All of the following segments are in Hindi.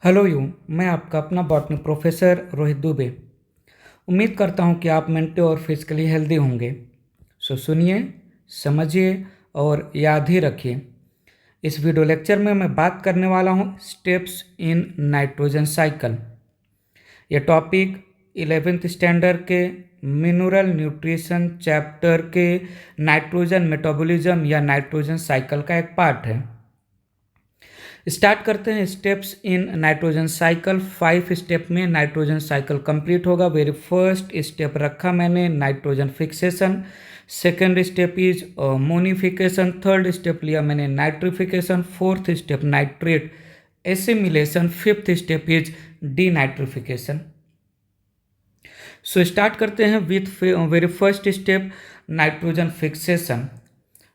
हेलो मैं आपका अपना बॉटनी प्रोफेसर रोहित दुबे। उम्मीद करता हूँ कि आप मेंटली और फिजिकली हेल्दी होंगे। सुनिए, समझिए और याद ही रखिए। इस वीडियो लेक्चर में मैं बात करने वाला हूँ स्टेप्स इन नाइट्रोजन साइकिल। यह टॉपिक 11th स्टैंडर्ड के मिनरल न्यूट्रिशन चैप्टर के नाइट्रोजन मेटाबॉलिज्म या नाइट्रोजन साइकिल का एक पार्ट है। स्टार्ट करते हैं steps in nitrogen cycle. 5 step में नाइट्रोजन साइकिल कंप्लीट होगा। वेरी फर्स्ट स्टेप रखा मैंने nitrogen fixation. Second step is ammonification. Third step लिया मैंने nitrification. Fourth step nitrate assimilation. Fifth step is denitrification. So start करते हैं with very first step nitrogen fixation.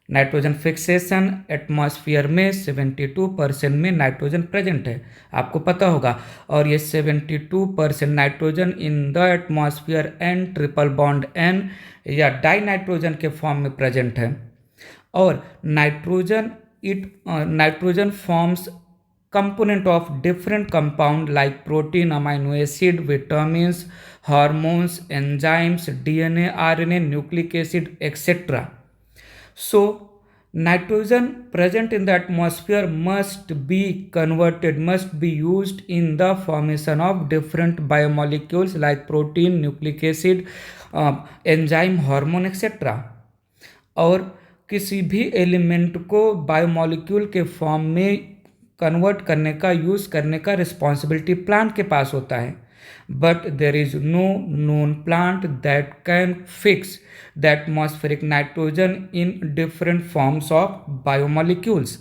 Nitrogen fixation atmosphere में 72% में नाइट्रोजन प्रेजेंट है, आपको पता होगा। और ये 72% nitrogen in the atmosphere N triple bond N या डाई नाइट्रोजन के फॉर्म में प्रेजेंट है। और nitrogen forms component of different compound like protein, amino acid, vitamins, hormones, enzymes, DNA, RNA, nucleic acid, etc. So nitrogen present in the atmosphere must be converted, must be used in the formation of different biomolecules like protein, nucleic acid, enzyme, hormone, etc. और किसी भी एलिमेंट को बायोमोलिक्यूल के फॉर्म में कन्वर्ट करने का, यूज़ करने का रिस्पॉन्सिबिलिटी प्लांट के पास होता है। But there is no known plant that can fix the atmospheric nitrogen in different forms of biomolecules.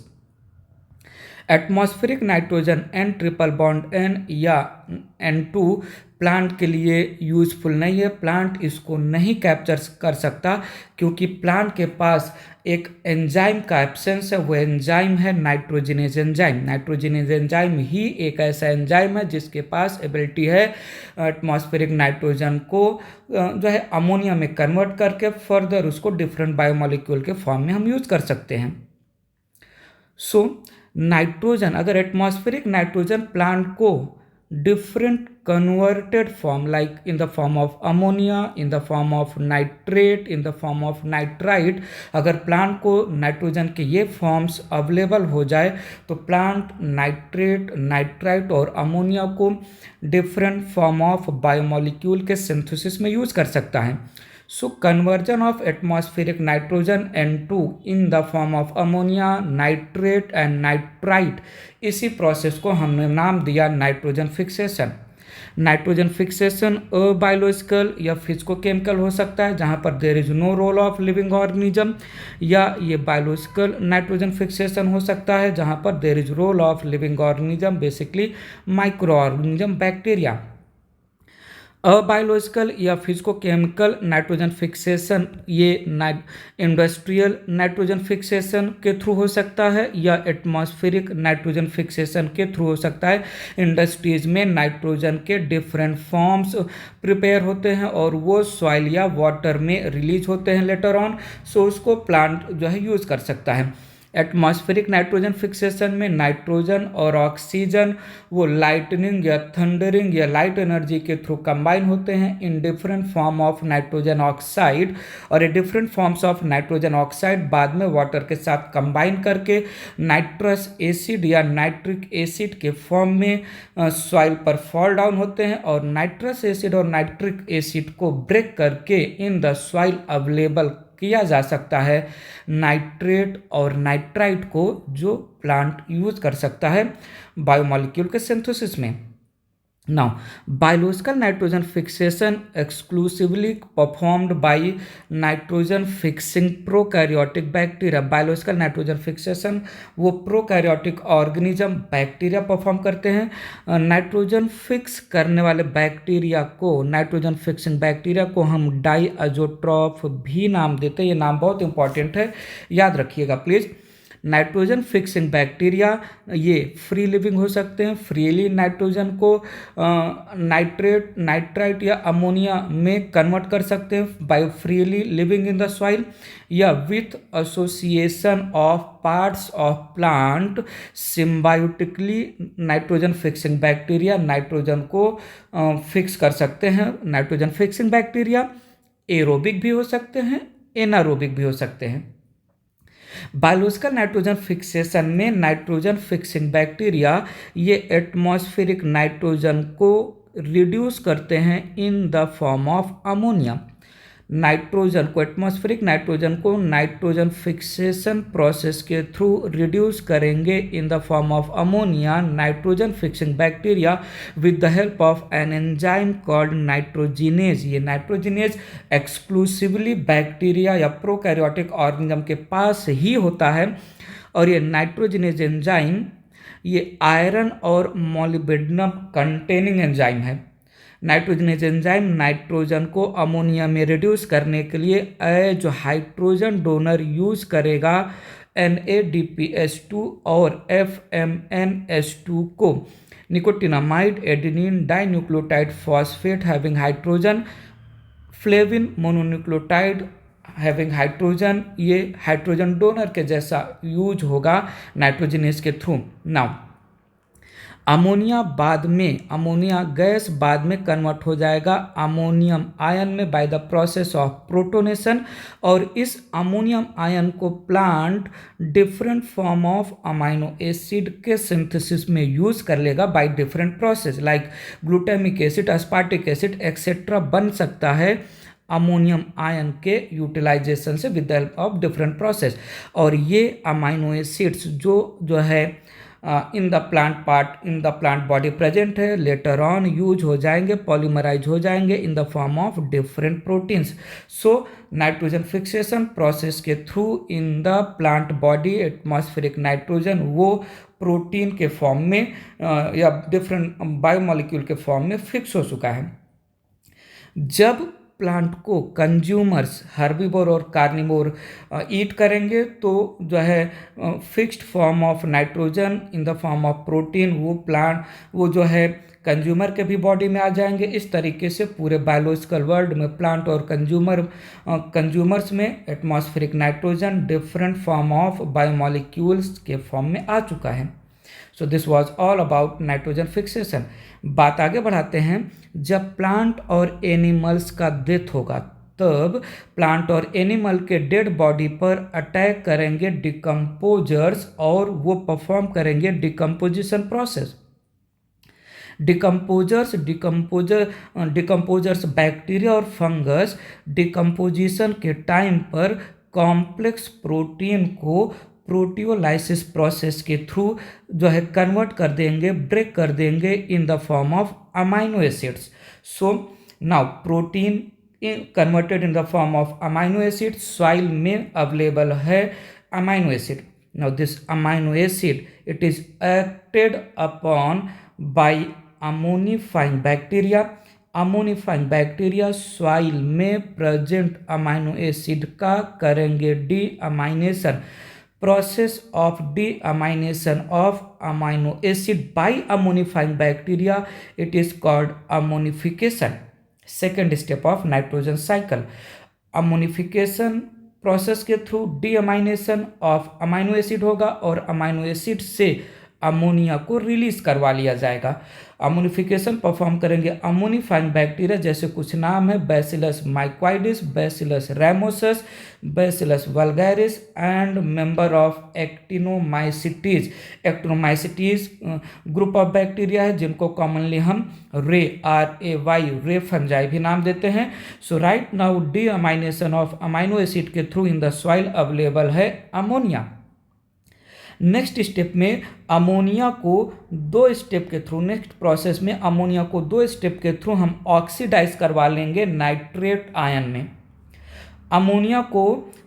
Atmospheric nitrogen N triple bond N या N2 प्लांट के लिए यूजफुल नहीं है। प्लांट इसको नहीं कैप्चर कर सकता क्योंकि प्लांट के पास एक एंजाइम का एब्सेंस है। वो एंजाइम है नाइट्रोजिनेज एंजाइम। नाइट्रोजिनेज एंजाइम ही एक ऐसा एंजाइम है जिसके पास एबिलिटी है एटमॉस्फेरिक नाइट्रोजन को जो है अमोनिया में कन्वर्ट करके फर्दर उसको डिफरेंट बायोमोलिक्यूल के फॉर्म में हम यूज कर सकते हैं। सो नाइट्रोजन, अगर एटमॉस्फेरिक नाइट्रोजन प्लांट को different converted form like in the form of ammonia, in the form of nitrate, in the form of nitrite, अगर प्लांट को नाइट्रोजन के ये फॉर्म्स अवेलेबल हो जाए तो प्लांट नाइट्रेट, नाइट्राइट और अमोनिया को डिफरेंट फॉर्म ऑफ बायोमोलिक्यूल के सिंथेसिस में यूज कर सकता है। So conversion of atmospheric nitrogen N2 in the form of ammonia, nitrate and nitrite, इसी प्रोसेस को हमने नाम दिया nitrogen fixation. Nitrogen fixation biological या फिजिकोकेमिकल हो सकता है जहाँ पर there is no role of living organism, या ये बायोलॉजिकल नाइट्रोजन फिक्सेशन हो सकता है जहाँ पर there is role of living organism, basically micro organism, bacteria. Abiological या फिजिकोकेमिकल नाइट्रोजन फिक्सेशन ये इंडस्ट्रियल नाइट्रोजन फिक्सेशन के थ्रू हो सकता है या एटमॉस्फेरिक नाइट्रोजन फिक्सेशन के थ्रू हो सकता है। इंडस्ट्रीज में नाइट्रोजन के डिफरेंट फॉर्म्स प्रिपेयर होते हैं और वो सॉइल या वाटर में रिलीज होते हैं लेटर ऑन। सो उसको प्लांट जो है यूज़ कर सकता है। एटमॉस्फेरिक नाइट्रोजन फिक्सेशन में नाइट्रोजन और ऑक्सीजन वो लाइटनिंग या थंडरिंग या लाइट एनर्जी के थ्रू कंबाइन होते हैं in different form of nitrogen oxide, और ये different forms of nitrogen oxide बाद में वाटर के साथ कंबाइन करके नाइट्रस एसिड या नाइट्रिक एसिड के फॉर्म में सॉइल पर फॉल डाउन होते हैं और नाइट्रस एसिड और नाइट्रिक एसिड को ब्रेक करके इन द सॉइल अवेलेबल किया जा सकता है नाइट्रेट और नाइट्राइट को, जो प्लांट यूज कर सकता है बायोमोलिक्यूल के सिंथेसिस में। Now, biological nitrogen fixation exclusively performed by nitrogen fixing prokaryotic bacteria. Biological nitrogen fixation वो prokaryotic organism बैक्टीरिया परफॉर्म करते हैं। नाइट्रोजन फिक्स करने वाले बैक्टीरिया को, नाइट्रोजन फिक्सिंग बैक्टीरिया को हम डाई अजोट्रॉफ भी नाम देते हैं। ये नाम बहुत इंपॉर्टेंट है, याद रखिएगा प्लीज़। नाइट्रोजन फिक्सिंग बैक्टीरिया ये फ्री लिविंग हो सकते हैं, फ्रीली नाइट्रोजन को नाइट्राइट या अमोनिया में कन्वर्ट कर सकते हैं by freely living in the soil, या with association of parts of plant symbiotically nitrogen fixing bacteria nitrogen को फिक्स कर सकते हैं। नाइट्रोजन फिक्सिंग बैक्टीरिया एरोबिक भी हो सकते हैं, एनारोबिक भी हो सकते हैं। बायोलॉजिकल नाइट्रोजन फिक्सेशन में नाइट्रोजन फिक्सिंग बैक्टीरिया ये एटमॉस्फेरिक नाइट्रोजन को रिड्यूस करते हैं इन the form of ammonia. Nitrogen को एटमॉस्फेरिक नाइट्रोजन को नाइट्रोजन फिक्सेशन प्रोसेस के थ्रू रिड्यूस करेंगे इन the form of ammonia nitrogen fixing bacteria with the help of an enzyme called nitrogenase. ये नाइट्रोजिनेज एक्सक्लूसिवली बैक्टीरिया या प्रोकैरियोटिक ऑर्गेनिज्म के पास ही होता है, और ये नाइट्रोजिनेज एंजाइम ये आयरन और मोलिब्डेनम कंटेनिंग एंजाइम है। नाइट्रोजनेज एंजाइम नाइट्रोजन को अमोनिया में रिड्यूस करने के लिए जो हाइड्रोजन डोनर यूज करेगा NADPH2 और FMNH2 को nicotinamide adenine dinucleotide phosphate having hydrogen, flavin mononucleotide having hydrogen, ये हाइड्रोजन डोनर के जैसा यूज होगा नाइट्रोजनेज के थ्रू। नाउ अमोनिया गैस बाद में कन्वर्ट हो जाएगा अमोनियम आयन में by the process of protonation, और इस अमोनियम आयन को plant different form of amino acid के सिंथेसिस में यूज कर लेगा by different process like glutamic acid, aspartic acid etcetera बन सकता है अमोनियम आयन के यूटिलाइजेशन से with the help of different process. और ये अमाइनो एसिड्स जो है in the plant body present है, लेटर ऑन यूज हो जाएंगे, पॉलीमराइज हो जाएंगे in the form of different proteins. So nitrogen fixation process के through in the plant body atmospheric nitrogen वो प्रोटीन के फॉर्म में या डिफरेंट बायोमोलिक्यूल के फॉर्म में फिक्स हो चुका है। जब प्लांट को कंज्यूमर्स हर्बीवोर और कार्निवोर ईट करेंगे तो जो है fixed form of nitrogen in the form of protein वो जो है कंज्यूमर के भी बॉडी में आ जाएंगे। इस तरीके से पूरे बायोलॉजिकल वर्ल्ड में प्लांट और कंज्यूमर्स में atmospheric nitrogen different form of biomolecules के फॉर्म में आ चुका है। So this was all about nitrogen fixation. बात आगे बढ़ाते हैं। जब प्लांट और एनिमल्स का डेथ होगा तब प्लांट और एनिमल के डेड बॉडी पर अटैक करेंगे डिकम्पोजर्स और वो परफॉर्म करेंगे डिकम्पोजिशन प्रोसेस। डिकम्पोजर्स बैक्टीरिया और फंगस डिकम्पोजिशन के टाइम पर कॉम्प्लेक्स प्रोटीन को प्रोटियोलाइसिस प्रोसेस के थ्रू जो है कन्वर्ट कर देंगे, ब्रेक कर देंगे इन the form of amino acids. So now protein converted in the form of amino acid, soil में अवेलेबल है amino acid. Now this amino acid it is acted upon bye अमोनिफाइंग bacteria. अमोनिफाइंग bacteria soil में प्रेजेंट अमाइनो एसिड का करेंगे डीअमाइनेशन। Process of deamination of amino acid by ammonifying bacteria, it is called ammonification. Second step of nitrogen cycle. Ammonification process के थ्रू डीअमाइनेशन ऑफ अमाइनो एसिड होगा और अमाइनो एसिड से अमोनिया को रिलीज करवा लिया जाएगा। अमोनिफिकेशन परफॉर्म करेंगे अमोनिफाइंग बैक्टीरिया, जैसे कुछ नाम है bacillus mycoides, bacillus ramosus, bacillus vulgaris and member of actinomycetes. Actinomycetes group of bacteria है जिनको कॉमनली हम रे फंजाई भी नाम देते हैं। So right now deamination of amino acid के through in the soil available है अमोनिया। नेक्स्ट स्टेप में अमोनिया को दो स्टेप के थ्रू, नेक्स्ट प्रोसेस में अमोनिया को दो स्टेप के थ्रू हम ऑक्सीडाइज करवा लेंगे नाइट्रेट आयन में। अमोनिया को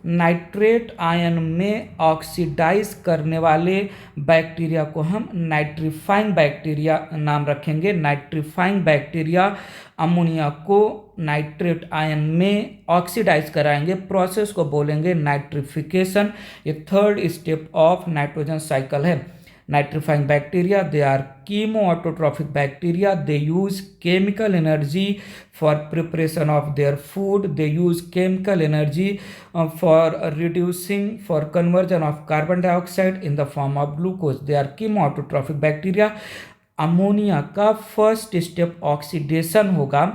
नाइट्रेट आयन में ऑक्सीडाइज करने वाले बैक्टीरिया को हम नाइट्रीफाइंग बैक्टीरिया नाम रखेंगे। नाइट्रीफाइंग बैक्टीरिया अमोनिया को नाइट्रेट आयन में ऑक्सीडाइज कराएंगे, प्रोसेस को बोलेंगे नाइट्रिफिकेशन। ये third step of nitrogen cycle है। Nitrifying bacteria, they are chemoautotrophic bacteria. They use chemical energy for preparation of their food. They use chemical energy for reducing, for conversion of carbon dioxide in the form of glucose. They are chemoautotrophic bacteria. Ammonia का फर्स्ट स्टेप ऑक्सीडेशन होगा।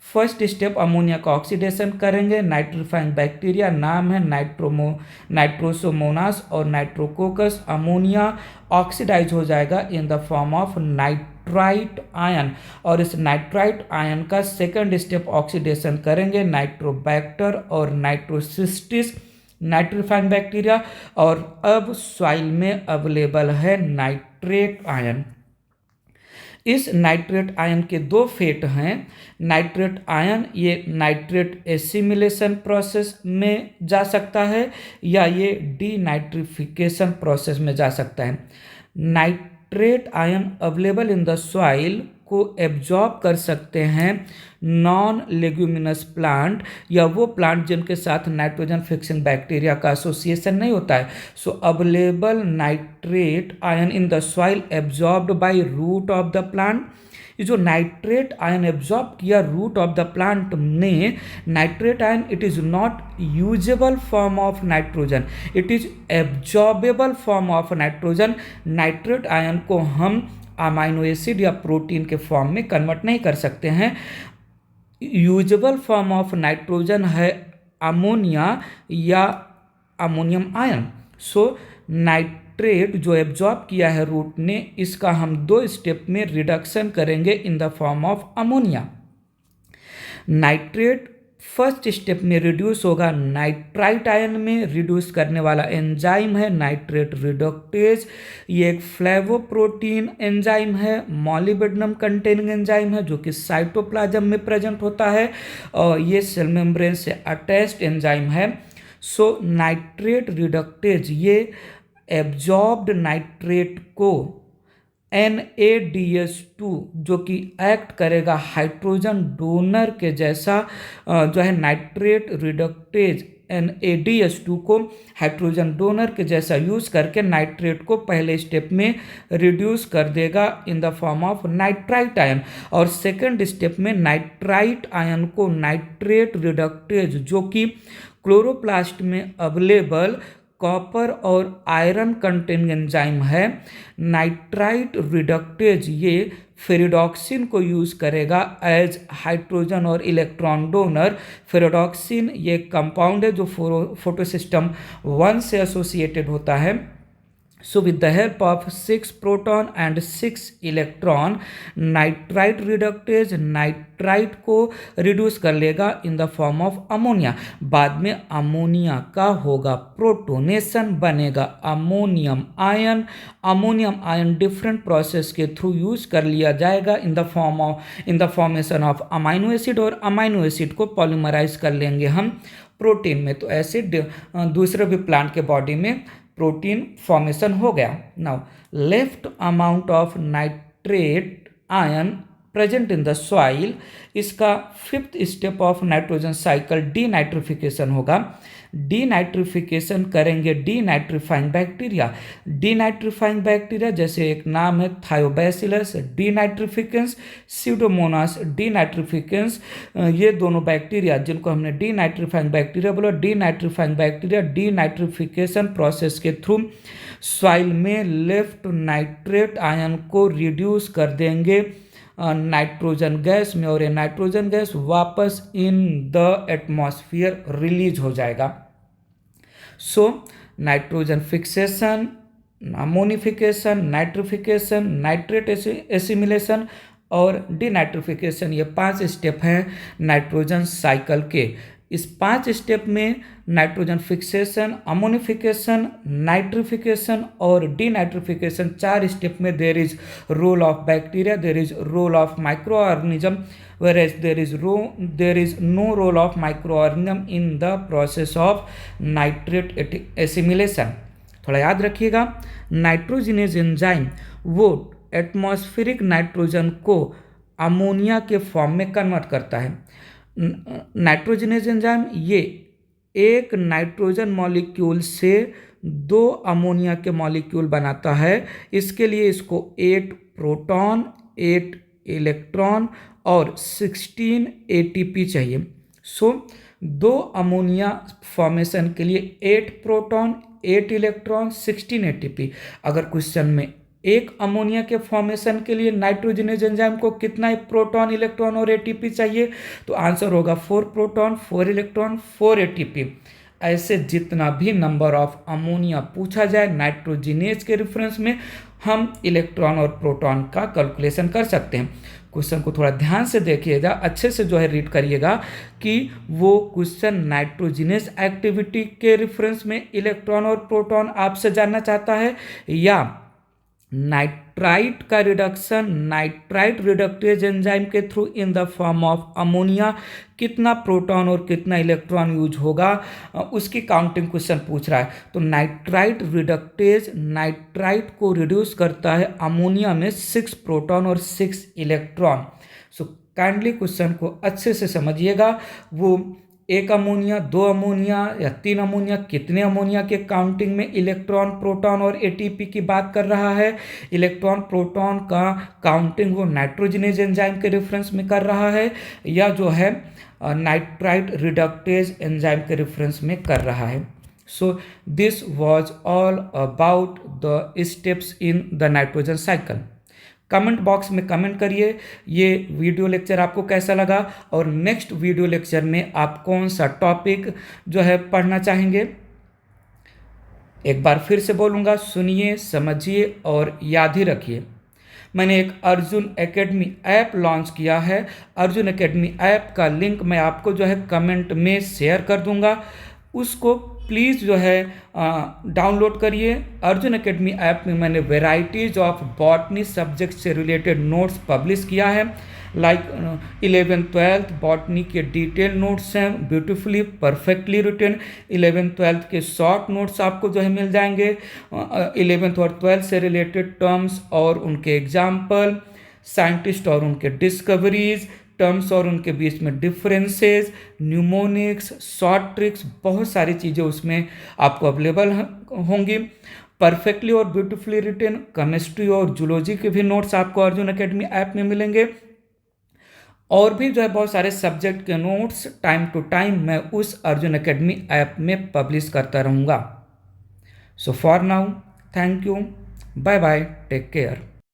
फर्स्ट स्टेप अमोनिया का ऑक्सीडेशन करेंगे नाइट्रीफाइंग बैक्टीरिया, नाम है नाइट्रोसोमोनास और नाइट्रोकोकस। अमोनिया ऑक्सीडाइज हो जाएगा इन the form of nitrite ion, और इस नाइट्राइट आयन का सेकंड स्टेप ऑक्सीडेशन करेंगे नाइट्रोबैक्टर और नाइट्रोसिस्टिस, नाइट्रीफाइंग बैक्टीरिया। और अब सॉइल में अवेलेबल है नाइट्रेट आयन। इस नाइट्रेट आयन के दो फेट हैं। नाइट्रेट आयन ये नाइट्रेट एसिमिलेशन प्रोसेस में जा सकता है या ये डीनाइट्रिफिकेशन प्रोसेस में जा सकता है। Nitrate ion available in the soil को एब्जॉर्ब कर सकते हैं नॉन लेग्यूमिनस प्लांट या वो प्लांट जिनके साथ नाइट्रोजन फिक्सिंग बैक्टीरिया का एसोसिएशन नहीं होता है। So available nitrate ion in the soil absorbed by root of the plant. ये जो नाइट्रेट आयन एब्जॉर्ब किया रूट ऑफ द प्लांट ने, nitrate ion it is not usable form of nitrogen, it is absorbable form of nitrogen. Nitrate ion को हम अमाइनो एसिड या प्रोटीन के फॉर्म में कन्वर्ट नहीं कर सकते हैं। यूजेबल फॉर्म ऑफ नाइट्रोजन है अमोनिया या अमोनियम आयन। सो नाइट्रेट जो एब्जॉर्ब किया है रूट ने, इसका हम दो स्टेप में रिडक्शन करेंगे इन the form of ammonia. Nitrate first step में रिड्यूस होगा नाइट्राइट आयन में। रिड्यूस करने वाला एंजाइम है नाइट्रेट रिडक्टेज। ये एक फ्लेवोप्रोटीन एंजाइम है, मॉलिब्डेनम कंटेनिंग एंजाइम है जो कि साइटोप्लाज्म में प्रेजेंट होता है और ये सेल मेम्ब्रेन से अटैच्ड एंजाइम है। सो नाइट्रेट रिडक्टेज ये एब्जॉर्ब्ड नाइट्रेट को NADH2 जो कि एक्ट करेगा हाइड्रोजन डोनर के जैसा, जो है नाइट्रेट रिडक्टेज NADH2 को हाइड्रोजन डोनर के जैसा यूज करके नाइट्रेट को पहले स्टेप में रिड्यूस कर देगा इन the form of nitrite ion, और सेकंड स्टेप में नाइट्राइट आयन को नाइट्रेट रिडक्टेज जो कि क्लोरोप्लास्ट में अवेलेबल कॉपर और आयरन कंटेनिंग एंजाइम है, नाइट्राइट रिडक्टेज ये फेरिडॉक्सिन को यूज करेगा एज हाइड्रोजन और इलेक्ट्रॉन डोनर। फेरिडॉक्सिन ये कंपाउंड है जो फोटोसिस्टम 1 से एसोसिएटेड होता है। So with the help of 6 proton and 6 electron, nitrite reductase nitrite को रिड्यूस कर लेगा इन द फॉर्म ऑफ अमोनिया। बाद में अमोनिया का होगा प्रोटोनेशन, बनेगा ammonium ion. Ammonium ion different process के थ्रू यूज कर लिया जाएगा in the formation of amino acid, और अमाइनो एसिड को पॉलीमराइज कर लेंगे हम प्रोटीन में। तो ऐसे दूसरे भी प्लांट के बॉडी में प्रोटीन फॉर्मेशन हो गया। Now left amount of nitrate ion present in the soil, इसका fifth step of nitrogen cycle denitrification होगा। डीनाइट्रिफिकेशन करेंगे डीनाइट्रीफाइंग बैक्टीरिया। डीनाइट्रीफाइंग बैक्टीरिया जैसे एक नाम है थायोबैसिलस डीनाइट्रिफिकेंस, स्यूडोमोनास डीनाइट्रिफिकेंस, ये दोनों बैक्टीरिया जिनको हमने डीनाइट्रीफाइंग बैक्टीरिया बोला। डीनाइट्रीफाइंग बैक्टीरिया डीनाइट्रिफिकेशन प्रोसेस के थ्रू सॉइल में लेफ्ट नाइट्रेट आयन को रिड्यूस कर देंगे नाइट्रोजन गैस में, और ये नाइट्रोजन गैस वापस इन द एटमॉस्फेयर रिलीज हो जाएगा। सो nitrogen fixation, ammonification, nitrification, nitrate assimilation और डीनाइट्रिफिकेशन, ये 5 स्टेप हैं नाइट्रोजन साइकिल के। इस 5 स्टेप में नाइट्रोजन फिक्सेशन, अमोनिफिकेशन, नाइट्रिफिकेशन और डीनाइट्रिफिकेशन 4 स्टेप में there is role of bacteria, there is role of microorganism, whereas there is no role of microorganism in the process of nitrate assimilation. थोड़ा याद रखिएगा, नाइट्रोजिनेज एंजाइम वो एटमॉस्फेरिक नाइट्रोजन को अमोनिया के फॉर्म में कन्वर्ट करता है। नाइट्रोजिनेज एंजाइम ये एक नाइट्रोजन मॉलिक्यूल से 2 अमोनिया के मॉलिक्यूल बनाता है। इसके लिए इसको 8 प्रोटॉन, 8 इलेक्ट्रॉन और 16 एटीपी चाहिए। सो 2 अमोनिया फॉर्मेशन के लिए 8 प्रोटॉन, 8 इलेक्ट्रॉन, 16 एटीपी। अगर क्वेश्चन में एक अमोनिया के फॉर्मेशन के लिए नाइट्रोजनेज एंजाइम को कितना प्रोटॉन, इलेक्ट्रॉन और एटीपी चाहिए, तो आंसर होगा 4 प्रोटॉन, 4 इलेक्ट्रॉन, 4 एटीपी। ऐसे जितना भी नंबर ऑफ अमोनिया पूछा जाए नाइट्रोजिनेज के रेफरेंस में, हम इलेक्ट्रॉन और प्रोटॉन का कैलकुलेशन कर सकते हैं। क्वेश्चन को थोड़ा ध्यान से देखिएगा, अच्छे से जो है रीड करिएगा कि वो क्वेश्चन नाइट्रोजिनेज एक्टिविटी के रेफरेंस में इलेक्ट्रॉन और प्रोटॉन आपसे जानना चाहता है, या नाइट्राइट का रिडक्शन नाइट्राइट रिडक्टेज एंजाइम के through in the form of ammonia कितना प्रोटॉन और कितना इलेक्ट्रॉन यूज होगा, उसकी काउंटिंग क्वेश्चन पूछ रहा है। तो नाइट्राइट रिडक्टेज नाइट्राइट को रिड्यूस करता है अमोनिया में 6 प्रोटॉन और 6 इलेक्ट्रॉन। सो काइंडली क्वेश्चन को अच्छे से समझिएगा, वो 1 अमोनिया, 2 अमोनिया या 3 अमोनिया, कितने अमोनिया के काउंटिंग में इलेक्ट्रॉन, प्रोटॉन और एटीपी की बात कर रहा है। इलेक्ट्रॉन प्रोटॉन का काउंटिंग वो नाइट्रोजिनेज एंजाइम के रेफरेंस में कर रहा है, या जो है नाइट्राइट रिडक्टेज एंजाइम के रेफरेंस में कर रहा है। So this was all about the steps in the nitrogen cycle. Comment box में कमेंट करिए ये वीडियो लेक्चर आपको कैसा लगा, और नेक्स्ट वीडियो लेक्चर में आप कौन सा टॉपिक जो है पढ़ना चाहेंगे। एक बार फिर से बोलूँगा, सुनिए, समझिए और याद ही रखिए। मैंने एक अर्जुन एकेडमी ऐप लॉन्च किया है। अर्जुन एकेडमी ऐप का लिंक मैं आपको जो है कमेंट में शेयर कर दूंगा, उसको प्लीज़ जो है डाउनलोड करिए। अर्जुन एकेडमी ऐप में मैंने वेराइटीज़ ऑफ बॉटनी सब्जेक्ट से रिलेटेड नोट्स पब्लिश किया है, लाइक 11th-12th बॉटनी के डिटेल नोट्स हैं, ब्यूटीफुली परफेक्टली रिटन। 11th-12th के शॉर्ट नोट्स आपको जो है मिल जाएंगे, 11th और 12th से रिलेटेड टर्म्स और उनके एग्जाम्पल, साइंटिस्ट और उनके डिस्कवरीज, टर्म्स और उनके बीच में डिफरेंसेस, न्यूमोनिक्स, शॉर्ट ट्रिक्स, बहुत सारी चीज़ें उसमें आपको अवेलेबल होंगी। परफेक्टली और ब्यूटीफुली रिटन केमिस्ट्री और जूलॉजी के भी नोट्स आपको अर्जुन एकेडमी ऐप में मिलेंगे, और भी जो है बहुत सारे सब्जेक्ट के नोट्स टाइम टू टाइम मैं उस अर्जुन एकेडमी ऐप में पब्लिश करता रहूँगा। So for now, thank you, bye bye, take care.